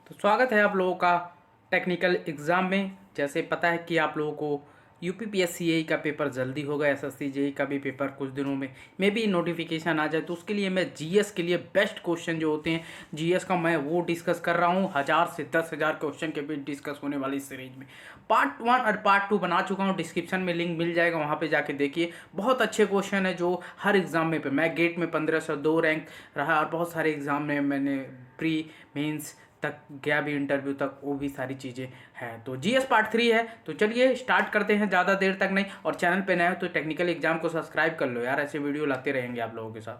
तो स्वागत है आप लोगों का टेक्निकल एग्ज़ाम में। जैसे पता है कि आप लोगों को यूपीपीएससी का पेपर जल्दी होगा, एसएससी जेई का भी पेपर कुछ दिनों में भी नोटिफिकेशन आ जाए। तो उसके लिए मैं जीएस के लिए बेस्ट क्वेश्चन जो होते हैं जीएस का मैं वो डिस्कस कर रहा हूँ। 1000 से 10,000 क्वेश्चन के बीच डिस्कस होने वाली इस सीरीज में पार्ट 1 और पार्ट 2 बना चुका हूँ। डिस्क्रिप्शन में लिंक मिल जाएगा, वहाँ पे जाके देखिए। बहुत अच्छे क्वेश्चन है जो हर एग्ज़ाम में मैं गेट में 1502 रैंक रहा और बहुत सारे एग्ज़ाम में मैंने प्री मेंस तक गया भी, इंटरव्यू तक, वो भी सारी चीज़ें हैं। तो जीएस पार्ट 3 है। तो चलिए स्टार्ट करते हैं, ज़्यादा देर तक नहीं। और चैनल पे नए हो तो टेक्निकल एग्जाम को सब्सक्राइब कर लो यार, ऐसे वीडियो लाते रहेंगे आप लोगों के साथ,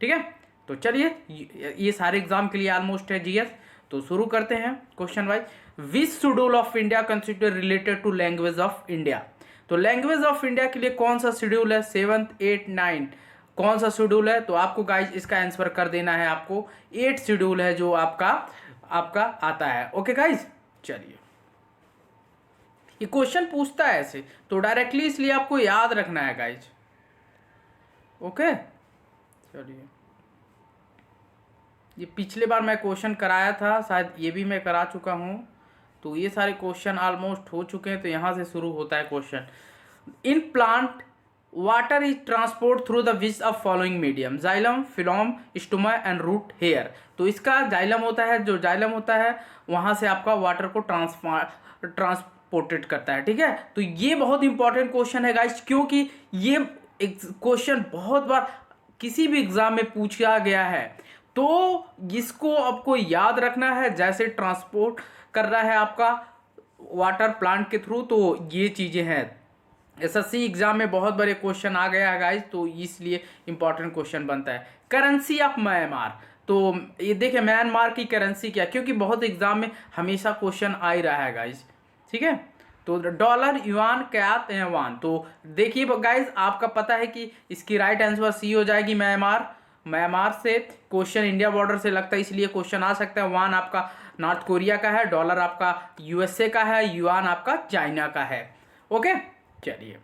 ठीक है। तो चलिए ये सारे एग्जाम के लिए ऑलमोस्ट है जीएस। तो शुरू करते हैं question wise. Which schedule of India consider related to language of India. तो लैंग्वेज ऑफ इंडिया के लिए कौन सा शेड्यूल है, 7, 8, 9 कौन सा शेड्यूल है। तो आपको गाइज इसका आंसर कर देना है। आपको 8 शेड्यूल है जो आपका आता है। ओके गाइज, चलिए ये क्वेश्चन पूछता है ऐसे, तो डायरेक्टली इसलिए आपको याद रखना है गाइज। ओके चलिए, ये पिछले बार मैं क्वेश्चन कराया था, शायद ये भी मैं करा चुका हूं। तो ये सारे क्वेश्चन ऑलमोस्ट हो चुके हैं। तो यहां से शुरू होता है question. In plant water is transport through the which of following medium, xylem, phloem, stoma and root hair. तो इसका जाइलम होता है, जो जाइलम होता है वहां से आपका वाटर को ट्रांसपोर्टेड करता है, ठीक है। तो ये बहुत इंपॉर्टेंट क्वेश्चन है गाइस, क्योंकि ये क्वेश्चन बहुत बार किसी भी एग्जाम में पूछा गया है। तो इसको आपको याद रखना है, जैसे ट्रांसपोर्ट कर रहा है आपका वाटर प्लांट के थ्रू। तो ये चीजें हैं, एसएससी एग्जाम में बहुत बड़े क्वेश्चन आ गया है गाइज, तो इसलिए इंपॉर्टेंट क्वेश्चन बनता है। करेंसी ऑफ म्यांमार, तो ये देखिए म्यांमार की करेंसी क्या, क्योंकि बहुत एग्जाम में हमेशा क्वेश्चन आ ही रहा है गाइज, ठीक है। तो डॉलर, युआन, क्यात, वान। तो देखिए गाइज, आपका पता है कि इसकी राइट आंसर सी हो जाएगी, म्यांमार। म्यांमार से क्वेश्चन इंडिया बॉर्डर से लगता है, इसलिए क्वेश्चन आ सकता है। वान आपका नॉर्थ कोरिया का है, डॉलर आपका यूएसए का है, युआन आपका चाइना का है। ओके चलिए,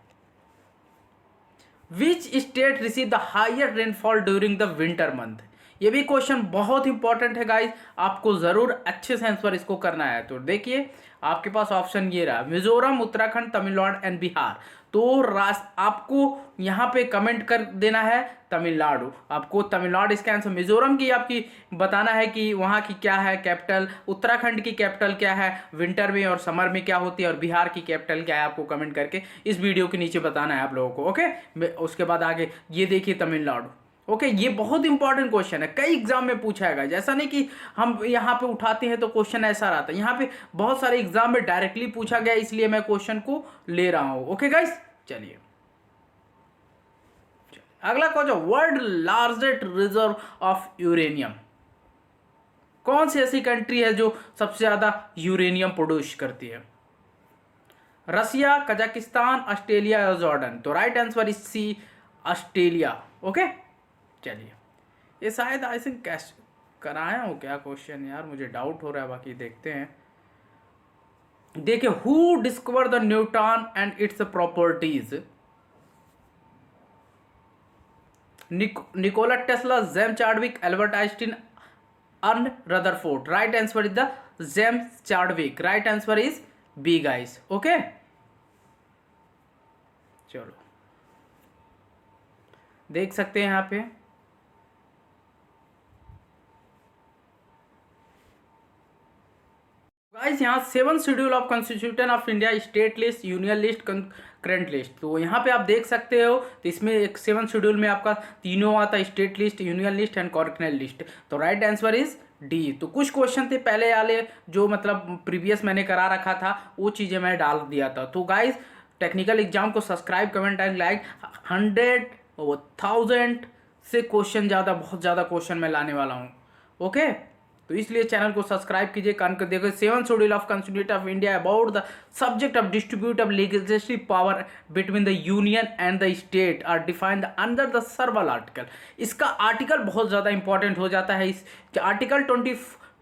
which state receive the higher rainfall during the winter month. ये भी क्वेश्चन बहुत इंपॉर्टेंट है गाइस, आपको जरूर अच्छे से आंसर इसको करना है। तो देखिए आपके पास ऑप्शन ये रहा, मिजोरम, उत्तराखंड, तमिलनाडु एंड बिहार। तो आपको यहाँ पे कमेंट कर देना है तमिलनाडु। आपको तमिलनाडु इसका आंसर, मिजोरम की आपकी बताना है कि वहाँ की क्या है कैपिटल, उत्तराखंड की कैपिटल क्या है, विंटर में और समर में क्या होती है, और बिहार की कैपिटल क्या है, आपको कमेंट करके इस वीडियो के नीचे बताना है आप लोगों को। ओके, उसके बाद आगे ये देखिए तमिलनाडु। ओके ये बहुत इंपॉर्टेंट क्वेश्चन है, कई एग्जाम में पूछा है। जैसा नहीं कि हम यहाँ पे उठाते हैं तो क्वेश्चन ऐसा रहता है, यहाँ पे बहुत सारे एग्जाम में डायरेक्टली पूछा गया, इसलिए मैं क्वेश्चन को ले रहा हूं। ओके गाइस चलिए, अगला question, world largest reserve of uranium. कौन सी ऐसी कंट्री है जो सबसे ज्यादा यूरेनियम प्रोड्यूस करती है। रसिया, कजाकिस्तान, ऑस्ट्रेलिया या जॉर्डन। तो right answer is C, Australia. Okay चलिए, ये शायद आई थिंक कैश कराया हो क्या क्वेश्चन, यार मुझे डाउट हो रहा है, बाकी देखते हैं। देखिए, who discover the neutron and its properties. Nikola Tesla, James Chadwick, Albert Einstein, Ern Rutherford. Right answer is the James Chadwick. Right answer is B guys. Okay चलो देख सकते हैं यहाँ पे, गाइस यहाँ 7 schedule of constitution of India, state list, union list, current list. तो यहाँ पे आप देख सकते हो, तो इसमें एक 7 शेड्यूल में आपका तीनों आता है, state list, union list and coordinate list. तो राइट आंसर इज डी। तो कुछ क्वेश्चन थे पहले वाले जो मतलब प्रीवियस मैंने करा रखा था, वो चीज़ें मैं डाल दिया था। तो गाइज टेक्निकल एग्जाम को सब्सक्राइब, कमेंट एंड लाइक। 100 1000 से क्वेश्चन ज़्यादा, बहुत ज़्यादा क्वेश्चन मैं लाने वाला हूँ। ओके तो इसलिए चैनल को सब्सक्राइब कीजिए। देखो 7 schedule of constitution of India about the subject of distribute of legislative power between the union and the state are defined under the several article. इसका आर्टिकल बहुत ज़्यादा इंपॉर्टेंट हो जाता है। इस article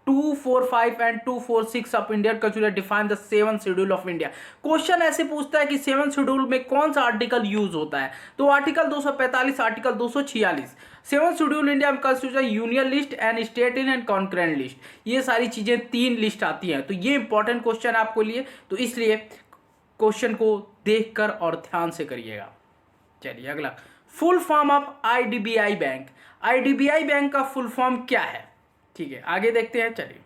245 and 246 of Indian constitution define the 7th schedule of India. Question ऐसे पूछता है कि 7th शेड्यूल में कौन सा आर्टिकल यूज होता है, तो article 245, article 246। 7th schedule India constitution union list and state in and concurrent list, ये सारी चीजें 3 लिस्ट आती हैं, तो ये इंपॉर्टेंट क्वेश्चन है आपको लिए, तो इसलिए क्वेश्चन को देखकर और ध्यान से करिएगा। चलिए अगला, full form of IDBI bank. IDBI bank का फुल फॉर्म क्या है, ठीक है आगे देखते हैं। चलिए,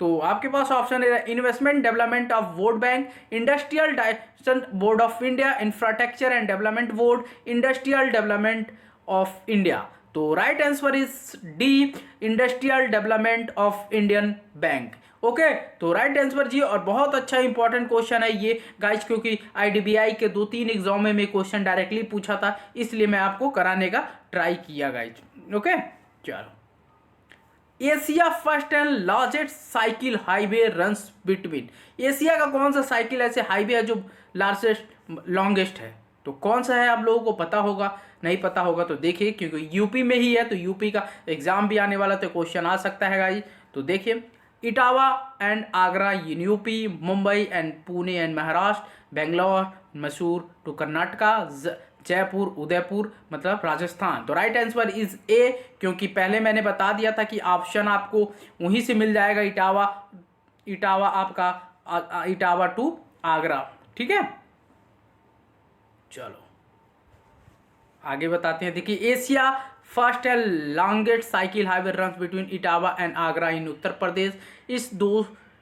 तो आपके पास ऑप्शन है investment development of vote bank, industrial direction board of India, infrastructure and development board, industrial development of India. तो right answer is D, industrial development of Indian bank. Okay, तो राइट आंसर जी, और बहुत अच्छा important question है ये guys, क्योंकि IDBI के 2-3 एग्जाम में क्वेश्चन डायरेक्टली पूछा था, इसलिए मैं आपको कराने का ट्राई किया गाइस। ओके, चलो, Asia first and largest cycle highway runs between. Asia का कौन सा साइकिल ऐसे हाईवे है जो लार्जेस्ट लॉन्गेस्ट है, तो कौन सा है आप लोगों को पता होगा, नहीं पता होगा तो देखिए, क्योंकि यूपी में ही है, तो यूपी का एग्जाम भी आने वाला, तो क्वेश्चन आ सकता है गाइस। तो देखिए, Etawah and Agra in UP, Mumbai and Pune and Maharashtra, Bangalore Mysore to Karnataka, Jaipur Udaipur मतलब राजस्थान। तो राइट आंसर इज ए, क्योंकि पहले मैंने बता दिया था कि ऑप्शन आपको वहीं से मिल जाएगा, इटावा आपका इटावा टू आगरा, ठीक है। चलो आगे बताते हैं, देखिए, Asia first and longest cycle highway runs between Etawah and Agra in Uttar Pradesh,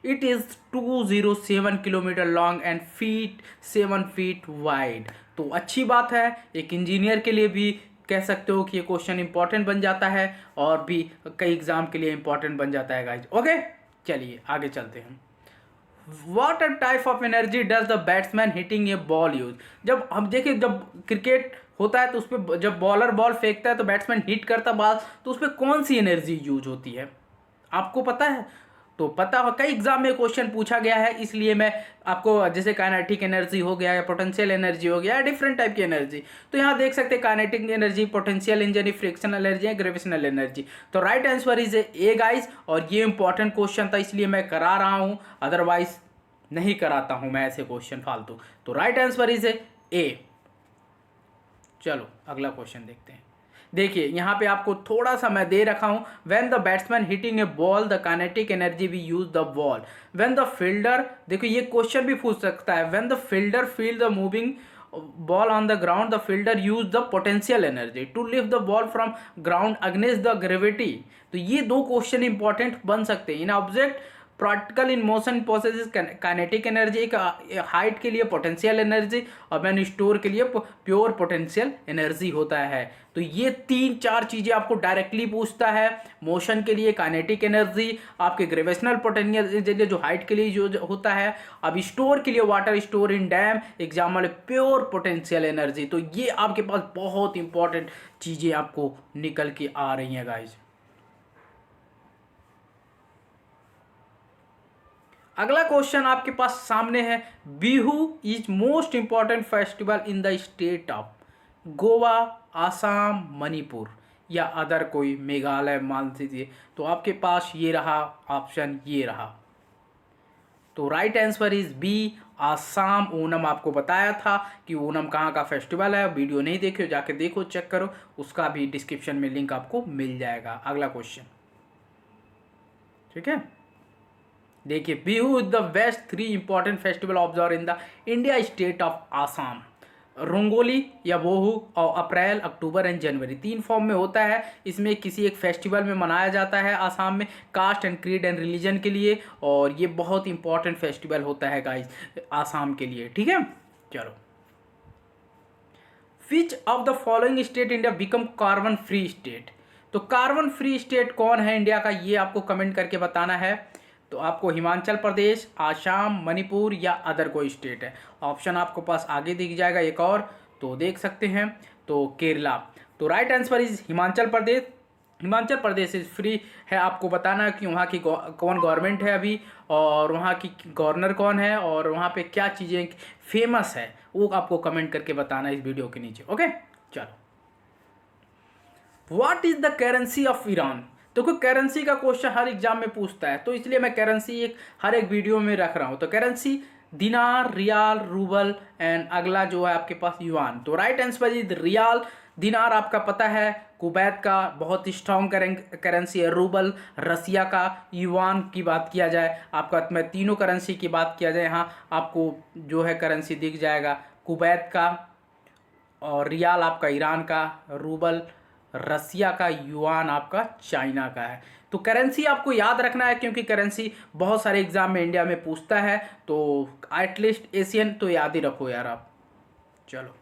it is 207 kilometre long and 7 feet wide. तो अच्छी बात है, एक इंजीनियर के लिए भी कह सकते हो कि ये क्वेश्चन इंपॉर्टेंट बन जाता है, और भी कई एग्जाम के लिए इंपॉर्टेंट बन जाता है गाइज। ओके, चलिए आगे चलते हैं। What type of energy does the batsman hitting a ball use. जब हम देखिए, जब क्रिकेट होता है तो उस पर जब बॉलर बॉल फेंकता है तो बैट्समैन हिट करता बॉल, तो उस पर कौन सी एनर्जी यूज होती है, आपको पता है? तो पता हो, कई एग्जाम में क्वेश्चन पूछा गया है, इसलिए मैं आपको, जैसे काइनेटिक एनर्जी हो गया या पोटेंशियल एनर्जी हो गया, डिफरेंट टाइप की एनर्जी, तो यहाँ देख सकते हैं kinetic energy, potential energy, frictional energy, gravitational energy. तो right answer is A guys, और ये इंपॉर्टेंट क्वेश्चन था, इसलिए मैं करा रहा हूँ, अदरवाइज नहीं कराता हूँ मैं ऐसे क्वेश्चन फालतू। तो राइट आंसर इज ए। चलो अगला क्वेश्चन देखते हैं। देखिए, यहाँ पे आपको थोड़ा सा मैं दे रखा हूँ, when the batsman hitting a ball the kinetic energy we use the ball, when the fielder, देखो ये क्वेश्चन भी पूछ सकता है, when the fielder feel the moving ball on the ground the fielder use the potential energy to lift the ball from ground against the gravity. तो ये 2 question important बन सकते हैं। In object particle in motion possesses kinetic energy, एक height के लिए potential energy, और man store के लिए प्योर पोटेंशियल एनर्जी होता है। तो ये 3-4 चीज़ें आपको डायरेक्टली पूछता है। मोशन के लिए काइनेटिक एनर्जी, आपके ग्रेविटेशनल पोटेंशियल जो हाइट के लिए जो होता है, अब स्टोर के लिए water store in dam, example pure potential energy. तो ये आपके पास बहुत इंपॉर्टेंट चीज़ें आपको निकल के आ रही हैं गाइज। अगला क्वेश्चन आपके पास सामने है, Bihu is most important festival in the state of Goa, Assam, Manipur या अदर कोई, मेघालय मान लीजिए। तो आपके पास ये रहा ऑप्शन, ये रहा। तो right answer is B, Assam. ओणम आपको बताया था कि ओणम कहाँ का फेस्टिवल है, वीडियो नहीं देखे जाके देखो, चेक करो, उसका भी डिस्क्रिप्शन में लिंक आपको मिल जाएगा। अगला क्वेश्चन, ठीक है। देखिए, Bihu is the best 3 important festival observe in the India state of Assam. Rangoli या बोहू और अप्रैल, अक्टूबर एंड जनवरी 3 फॉर्म में होता है। इसमें किसी एक फेस्टिवल में मनाया जाता है आसाम में, caste and creed and religion के लिए, और ये बहुत इंपॉर्टेंट फेस्टिवल होता है गाइस आसाम के लिए, ठीक है। चलो, which of the following state India become carbon free state. तो कार्बन फ्री स्टेट कौन है इंडिया का, ये आपको कमेंट करके बताना है। तो आपको हिमाचल प्रदेश, आसाम, मणिपुर या अदर कोई स्टेट है। ऑप्शन आपको पास आगे दिख जाएगा एक और, तो देख सकते हैं, तो केरला। तो right answer is Himachal Pradesh. Himachal Pradesh is free है। आपको बताना है कि वहाँ की कौन गवर्नमेंट है अभी, और वहाँ की गवर्नर कौन है, और वहाँ पे क्या चीज़ें फेमस है, वो आपको कमेंट करके बताना इस वीडियो के नीचे। ओके, चलो, what is the currency of Iran. तो कोई करेंसी का क्वेश्चन हर एग्जाम में पूछता है, तो इसलिए मैं करेंसी एक हर एक वीडियो में रख रहा हूँ। तो करेंसी दिनार, रियाल, रूबल एंड अगला जो है आपके पास युआन। तो राइट आंसर इज रियाल। दिनार आपका पता है कुवैत का बहुत स्ट्रॉन्ग करेंसी है। रूबल रसिया का। युआन की बात किया जाए आपका, मैं तीनों करेंसी की बात किया जाए यहाँ आपको जो है करेंसी दिख जाएगा कुवैत का, और रियाल आपका ईरान का, रूबल रसिया का, युआन आपका चाइना का है। तो करेंसी आपको याद रखना है क्योंकि करेंसी बहुत सारे एग्जाम में इंडिया में पूछता है, तो एटलीस्ट एशियन तो याद ही रखो यार आप। चलो,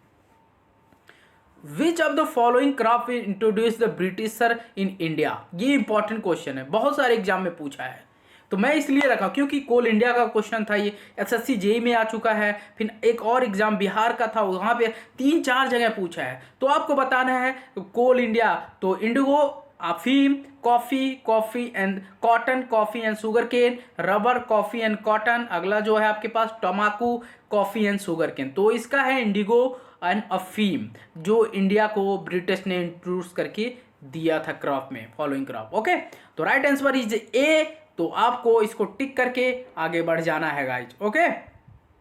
which of the following crop introduce the britisher in India. ये इंपॉर्टेंट क्वेश्चन है, बहुत सारे एग्जाम में पूछा है, तो मैं इसलिए रखा क्योंकि कोल इंडिया का क्वेश्चन था ये, एसएससी जेई में आ चुका है, फिर एक और एग्जाम बिहार का था वहाँ पे 3-4 जगह पूछा है। तो आपको बताना है कोल इंडिया, तो इंडिगो, अफीम, coffee and cotton, coffee and sugar cane, rubber, coffee and cotton, अगला जो है आपके पास टमाकू, कॉफ़ी एंड शुगर केन। तो इसका है इंडिगो एंड अफीम, जो इंडिया को ब्रिटिश ने इंट्रोड्यूस करके दिया था क्रॉप में, फॉलोइंग क्रॉप। ओके, तो राइट आंसर इज ए। तो आपको इसको टिक करके आगे बढ़ जाना है गाइज। ओके,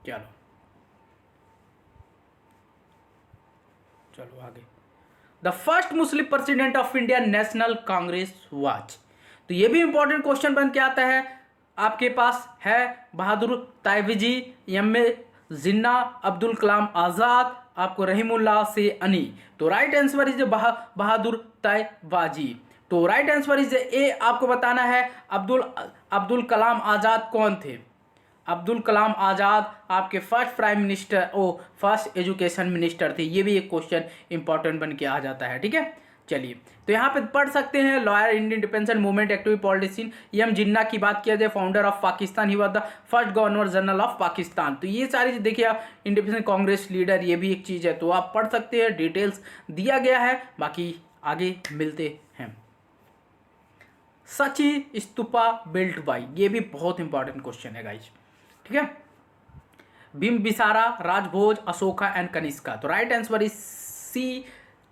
चलो चलो आगे। The first Muslim president of India national Congress was. तो ये भी इंपॉर्टेंट क्वेश्चन बन के आता है आपके पास है बहादुर तायबजी, एम.ए. जिन्ना, अब्दुल कलाम आजाद, आपको रहीमुल्लाह से अनी। तो राइट आंसर इज बहादुर तायबाजी। तो राइट आंसर इज ए। आपको बताना है अब्दुल कलाम आजाद कौन थे। अब्दुल कलाम आज़ाद आपके first prime minister first education minister थे। ये भी एक क्वेश्चन इंपॉर्टेंट बन के आ जाता है, ठीक है। चलिए, तो यहाँ पे पढ़ सकते हैं lawyer, Indian independence movement, active politician. M Jinnah की बात किया जाए, founder of Pakistan, he was the first governor general of Pakistan. तो ये सारी चीज देखिए आप, इंडिपेंडेंट कांग्रेस लीडर, ये भी एक चीज़ है, तो आप पढ़ सकते हैं, डिटेल्स दिया गया है। बाकी आगे मिलते हैं। सची स्तूपा बिल्ट बाई, ये भी बहुत इंपॉर्टेंट क्वेश्चन है गाइज, ठीक है। बिम्बिसारा, राजभोज, अशोका एंड कनिष्का। तो right answer is C,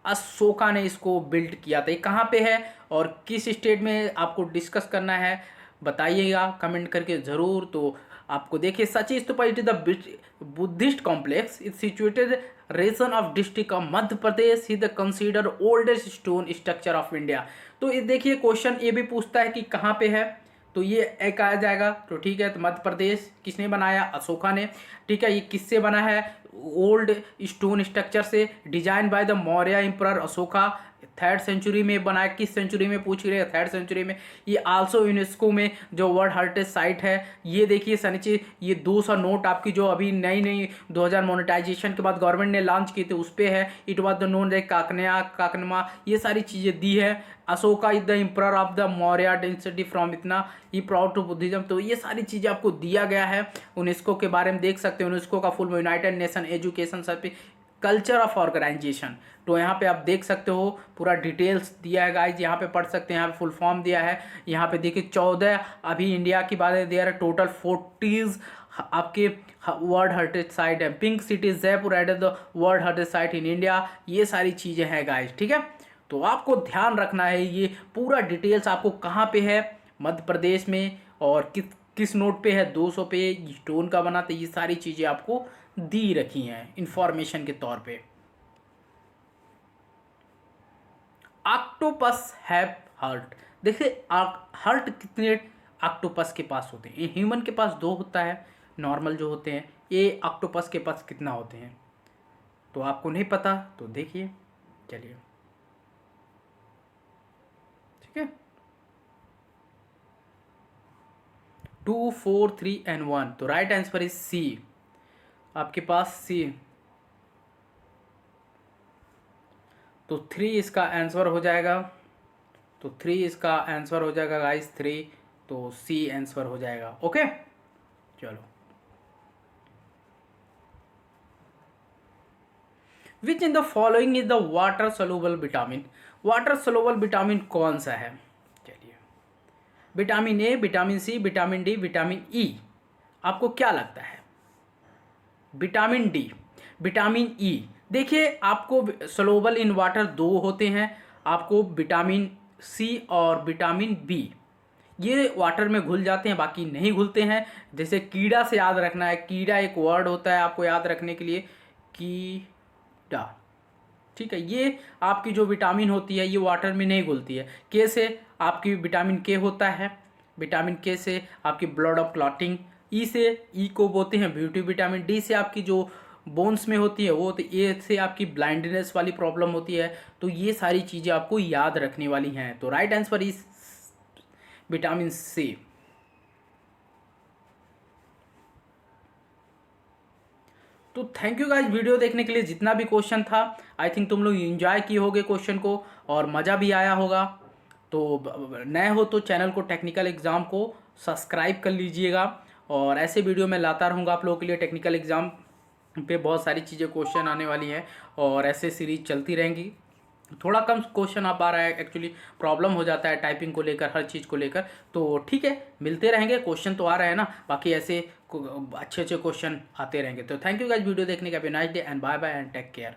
Ashoka ने इसको बिल्ड किया था। ये कहाँ पे है और किस स्टेट में आपको डिस्कस करना है बताइएगा कमेंट करके ज़रूर। तो आपको देखिए, सची stupa it is the Buddhist complex, is situated region of district of Madhya Pradesh, is the consider oldest stone structure of India. तो ये देखिए क्वेश्चन ये भी पूछता है कि कहाँ पे है, तो ये एक आ जाएगा। तो ठीक है, तो मध्य प्रदेश किसने बनाया, अशोका ने, ठीक है। ये किससे बना है, ओल्ड स्टोन स्ट्रक्चर से, design by the Maurya emperor Ashoka, 3rd century में बनाया। किस सेंचुरी में पूछ रहे हैं, 3rd सेंचुरी में। ये आल्सो यूनेस्को में जो वर्ल्ड हेरिटेज साइट है। ये देखिए सनीचे, ये 200 नोट आपकी जो अभी नई 2000 मोनेटाइजेशन के बाद गवर्नमेंट ने लॉन्च की थी उस पर है। It was the known like काकनमा, ये सारी चीज़ें दी है। Ashoka is the emperor of the Maurya density from इतना ही प्राउड टू बुद्धिज्म। तो ये सारी चीज़ें आपको दिया गया है। यूनेस्को के बारे में देख सकते हैं, यूनेस्को का full United Nation education culture of organization. तो यहाँ पे आप देख सकते हो पूरा डिटेल्स दिया है गाइज, यहाँ पे पढ़ सकते हैं। यहाँ पे फुल फॉर्म दिया है, यहाँ पे देखिए 14 अभी इंडिया की बात है, देयर टोटल 40 आपके वर्ल्ड हेरिटेज साइट है। Pink city Jaipur added the world heritage site in India. ये सारी चीज़ें हैं गाइज, ठीक है। तो आपको ध्यान रखना है, ये पूरा डिटेल्स आपको कहाँ पे है, मध्य प्रदेश में, और किस नोट पे है, 200 पे स्टोन का बना था। ये सारी चीज़ें आपको दी रखी हैं इंफॉर्मेशन के तौर पे। Octopus have heart. देखिए हार्ट कितने ऑक्टोपस के पास होते हैं, ह्यूमन के पास 2 होता है नॉर्मल जो होते हैं, ये ऑक्टोपस के पास कितना होते हैं तो आपको नहीं पता, तो देखिए। चलिए, ठीक है, 2, 4, 3 एंड 1। तो राइट आंसर इज सी, आपके पास सी। तो 3 इसका आंसर हो जाएगा। तो 3 इसका आंसर हो जाएगा गाइस, 3। तो सी आंसर हो जाएगा। ओके, चलो। Which in the following is the water soluble vitamin. Water soluble vitamin कौन सा है, चलिए। Vitamin A, vitamin C, vitamin D, vitamin E. आपको क्या लगता है, विटामिन डी, विटामिन ई। देखिए आपको सोलुबल इन वाटर 2 होते हैं, आपको विटामिन सी और विटामिन बी ये वाटर में घुल जाते हैं, बाकी नहीं घुलते हैं। जैसे कीड़ा से याद रखना है, कीड़ा एक वर्ड होता है आपको याद रखने के लिए, कीड़ा, ठीक है। ये आपकी जो विटामिन होती है ये वाटर में नहीं घुलती है। के से आपकी विटामिन के होता है, विटामिन के से आपकी ब्लड ऑफ क्लॉटिंग, ई से, ई को बोलते हैं ब्यूटी विटामिन, डी से आपकी जो बोन्स में होती है वो, तो ए से आपकी ब्लाइंडनेस वाली प्रॉब्लम होती है। तो ये सारी चीज़ें आपको याद रखने वाली हैं। तो right answer is vitamin C. तो थैंक यू गाइज वीडियो देखने के लिए। जितना भी क्वेश्चन था आई थिंक तुम लोग एंजॉय किए होगे क्वेश्चन को और मज़ा भी आया होगा। तो नए हो तो चैनल को टेक्निकल एग्ज़ाम को सब्सक्राइब कर लीजिएगा, और ऐसे वीडियो मैं लाता रहूँगा आप लोगों के लिए। टेक्निकल एग्ज़ाम पे बहुत सारी चीज़ें क्वेश्चन आने वाली हैं और ऐसे सीरीज चलती रहेंगी। थोड़ा कम क्वेश्चन आ पा रहा है, एक्चुअली प्रॉब्लम हो जाता है टाइपिंग को लेकर, हर चीज़ को लेकर। तो ठीक है, मिलते रहेंगे, क्वेश्चन तो आ रहे हैं ना, बाकी ऐसे अच्छे अच्छे क्वेश्चन आते रहेंगे। तो थैंक यू गाइस वीडियो देखने का। Nice day and bye bye and take care.